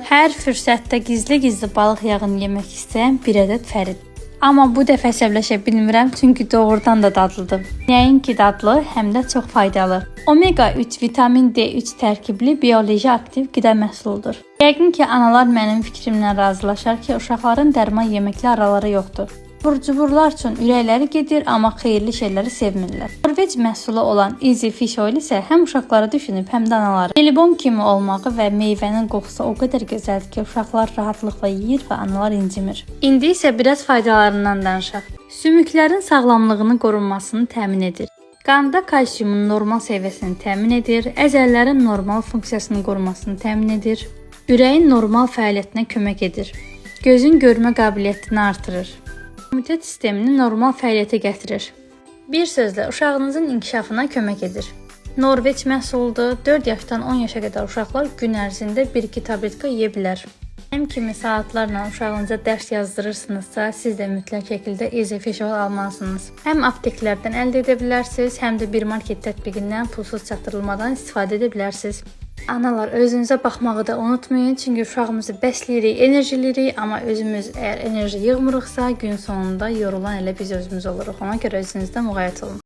Hər fürsətdə gizli-gizli balıq yağını yemək istəyən bir ədəd Fərid. Amma bu dəfə əsəbləşə bilmirəm, çünki doğrudan da dadlıdır. Nəinki dadlı, həm də çox faydalı. Omega 3 vitamin D3 tərkibli bioloji aktiv qida məhsuludur. Yəqin ki, analar mənim fikrimlə razılaşar ki, uşaqların dərman yeməklə araları yoxdur. Burcuburlar üçün ürəkləri gedir, amma xeyirli şeyləri sevmirlər. Norveç məhsulu olan Easy Fish Oil isə həm uşaqları düşünüb, həm də anaları. Jelibon kimi olmağı və meyvənin qoxusu o qədər gözəldir ki, uşaqlar rahatlıqla yeyir və analar incimir. İndi isə biraz faydalarından danışaq. Sümüklərin sağlamlığını qorunmasını təmin edir. Qanda kalsiumun normal səviyyəsini təmin edir, əzələlərin normal funksiyasını qorumasını təmin edir, ürəyin normal fəaliyyətinə kömək edir, gözün görmə qabiliyyətini artırır. İmmunitet sistemini normal fəaliyyətə gətirir. Bir sözlə, uşağınızın inkişafına kömək edir. Norveç məhsuludur. 4 yaşdan 10 yaşa qədər uşaqlar gün ərzində 1-2 tabletka yeyə bilər. Mənim kimi saatlarla uşağınıza dərs yazdırırsınızsa, siz də mütləq şəkildə Easy Fish Oil almalısınız. Həm apteklərdən əldə edə bilərsiniz, həm də bir market tətbiqindən pulsuz çatdırılmadan istifadə edə bilərsiniz. Analar, özünüzə baxmağı da unutmayın, çünki uşağımızı bəsləyirik, enerjilirik, amma özümüz əgər enerji yığmırıqsa, gün sonunda yorulan elə biz özümüz oluruq. Ona görə özünüzdən müğayət olun.